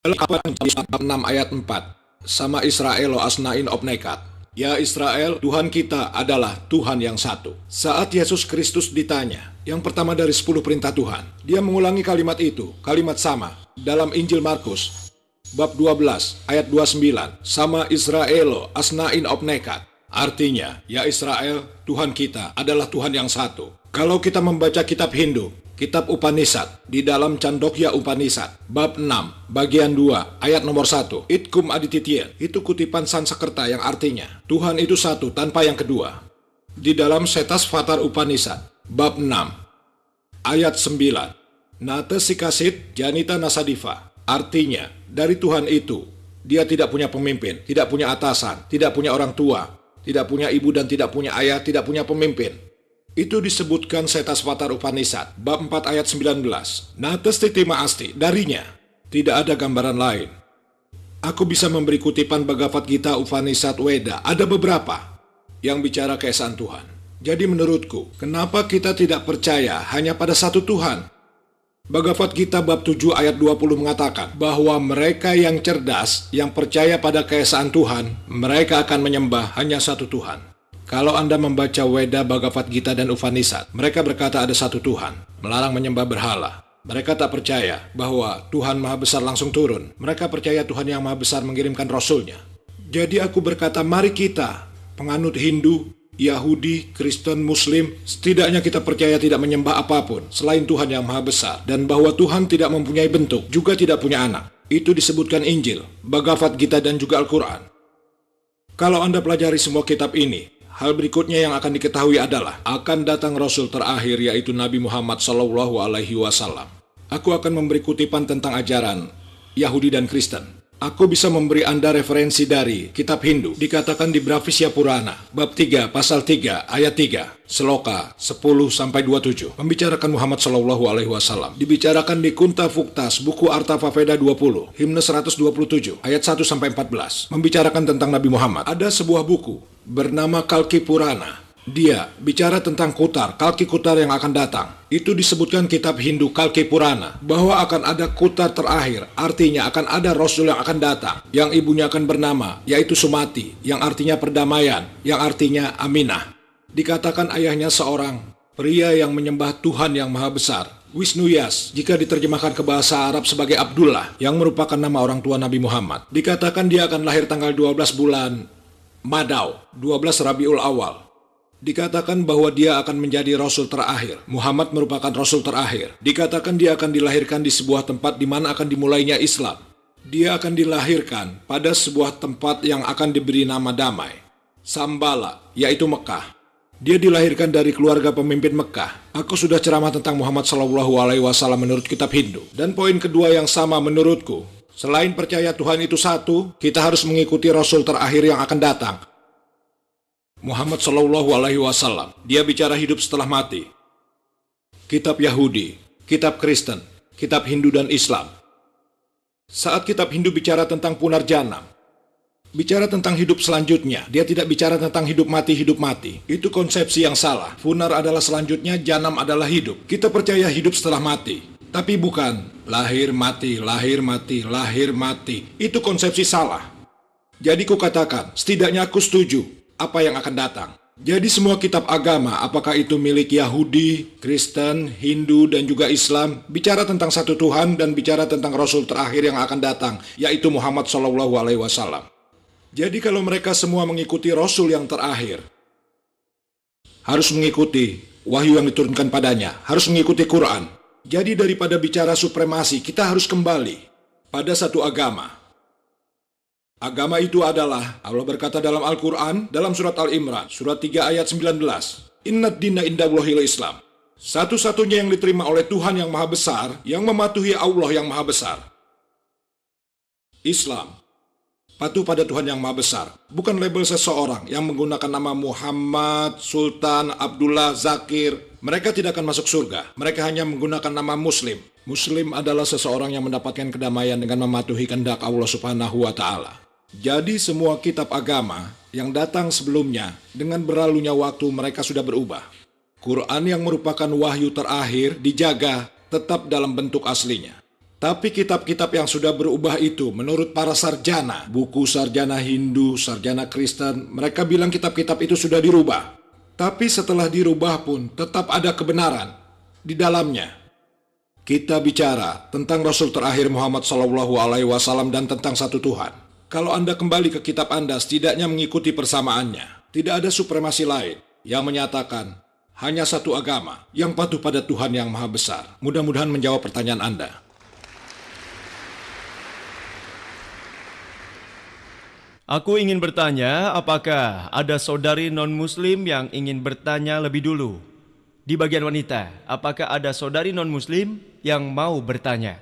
Kapan 6 ayat 4 sama Israel lo asnain opnekat. Ya Israel, Tuhan kita adalah Tuhan yang satu. Saat Yesus Kristus ditanya, yang pertama dari 10 perintah Tuhan, dia mengulangi kalimat itu, kalimat sama, dalam Injil Markus, bab 12, ayat 29, sama Israel lo asnain opnekat. Artinya, ya Israel, Tuhan kita adalah Tuhan yang satu. Kalau kita membaca kitab Hindu, kitab Upanishad, di dalam Chandogya Upanishad, bab 6, bagian 2, ayat nomor 1, Itkum Aditityen, itu kutipan Sanskerta yang artinya, Tuhan itu satu tanpa yang kedua. Di dalam Setasvatar Upanishad, bab 6, ayat 9, Nate Sikasit Janita Nasadiva, artinya, dari Tuhan itu, dia tidak punya pemimpin, tidak punya atasan, tidak punya orang tua, tidak punya ibu dan tidak punya ayah, tidak punya pemimpin. Itu disebutkan Setasvatar Upanishad, bab 4 ayat 19. Natestitima asti, darinya tidak ada gambaran lain. Aku bisa memberi kutipan Bhagavad Gita Upanishad Weda, ada beberapa yang bicara keesaan Tuhan. Jadi menurutku, kenapa kita tidak percaya hanya pada satu Tuhan? Bhagavad Gita bab 7 ayat 20 mengatakan bahwa mereka yang cerdas, yang percaya pada keesaan Tuhan, mereka akan menyembah hanya satu Tuhan. Kalau Anda membaca Weda, Bhagavad Gita, dan Upanishad, mereka berkata ada satu Tuhan, melarang menyembah berhala. Mereka tak percaya bahwa Tuhan Maha Besar langsung turun. Mereka percaya Tuhan yang Maha Besar mengirimkan Rasulnya. Jadi aku berkata, mari kita, penganut Hindu, Yahudi, Kristen, Muslim, setidaknya kita percaya tidak menyembah apapun selain Tuhan yang Maha Besar, dan bahwa Tuhan tidak mempunyai bentuk, juga tidak punya anak. Itu disebutkan Injil, Bhagavad Gita, dan juga Al-Quran. Kalau Anda pelajari semua kitab ini, hal berikutnya yang akan diketahui adalah akan datang Rasul terakhir, yaitu Nabi Muhammad SAW. Aku akan memberi kutipan tentang ajaran Yahudi dan Kristen. Aku bisa memberi Anda referensi dari kitab Hindu. Dikatakan di Bravishya Purana, bab 3, pasal 3, ayat 3, Seloka 10-27, membicarakan Muhammad SAW. Dibicarakan di Kunta Fuktas, buku Artavaveda 20, himne 127, ayat 1-14, membicarakan tentang Nabi Muhammad. Ada sebuah buku bernama Kalki Purana. Dia bicara tentang Kutar, Kalki Kutar yang akan datang. Itu disebutkan kitab Hindu Kalki Purana, bahwa akan ada Kutar terakhir, artinya akan ada Rasul yang akan datang, yang ibunya akan bernama, yaitu Sumati, yang artinya perdamaian, yang artinya Aminah. Dikatakan ayahnya seorang pria yang menyembah Tuhan yang Maha Besar, Wisnuyas, jika diterjemahkan ke bahasa Arab sebagai Abdullah, yang merupakan nama orang tua Nabi Muhammad. Dikatakan dia akan lahir tanggal 12 bulan Madau, 12 Rabiul Awal. Dikatakan bahwa dia akan menjadi Rasul terakhir. Muhammad merupakan Rasul terakhir. Dikatakan dia akan dilahirkan di sebuah tempat di mana akan dimulainya Islam. Dia akan dilahirkan pada sebuah tempat yang akan diberi nama damai, Sambala, yaitu Mekah. Dia dilahirkan dari keluarga pemimpin Mekah. Aku sudah ceramah tentang Muhammad SAW menurut kitab Hindu. Dan poin kedua yang sama menurutku, selain percaya Tuhan itu satu, kita harus mengikuti Rasul terakhir yang akan datang, Muhammad SAW. Dia bicara hidup setelah mati. Kitab Yahudi, kitab Kristen, kitab Hindu dan Islam. Saat kitab Hindu bicara tentang Punarjanam, bicara tentang hidup selanjutnya, dia tidak bicara tentang hidup mati. Itu konsepsi yang salah. Punar adalah selanjutnya, Janam adalah hidup. Kita percaya hidup setelah mati, tapi bukan lahir mati, lahir mati, lahir mati. Itu konsepsi salah. Jadi kukatakan, setidaknya aku setuju apa yang akan datang. Jadi semua kitab agama, apakah itu milik Yahudi, Kristen, Hindu, dan juga Islam, bicara tentang satu Tuhan dan bicara tentang Rasul terakhir yang akan datang, yaitu Muhammad SAW. Jadi kalau mereka semua mengikuti Rasul yang terakhir, harus mengikuti wahyu yang diturunkan padanya, harus mengikuti Quran. Jadi daripada bicara supremasi, kita harus kembali pada satu agama. Agama itu adalah, Allah berkata dalam Al-Quran, dalam surat Al-Imran, surat 3 ayat 19, Innad dina indallahil Islam. Satu-satunya yang diterima oleh Tuhan yang Maha Besar, yang mematuhi Allah yang Maha Besar, Islam. Patuh pada Tuhan yang Maha Besar. Bukan label seseorang yang menggunakan nama Muhammad, Sultan, Abdullah, Zakir. Mereka tidak akan masuk surga. Mereka hanya menggunakan nama Muslim. Muslim adalah seseorang yang mendapatkan kedamaian dengan mematuhi kehendak Allah Subhanahu wa Ta'ala. Jadi semua kitab agama yang datang sebelumnya, dengan berlalunya waktu mereka sudah berubah. Quran yang merupakan wahyu terakhir dijaga tetap dalam bentuk aslinya. Tapi kitab-kitab yang sudah berubah itu menurut para sarjana, buku sarjana Hindu, sarjana Kristen, mereka bilang kitab-kitab itu sudah dirubah. Tapi setelah dirubah pun tetap ada kebenaran di dalamnya. Kita bicara tentang Rasul terakhir Muhammad SAW dan tentang satu Tuhan. Kalau Anda kembali ke kitab Anda, setidaknya mengikuti persamaannya. Tidak ada supremasi lain yang menyatakan hanya satu agama yang patuh pada Tuhan yang Maha Besar. Mudah-mudahan menjawab pertanyaan Anda. Aku ingin bertanya, apakah ada saudari non-muslim yang ingin bertanya lebih dulu? Di bagian wanita, apakah ada saudari non-muslim yang mau bertanya?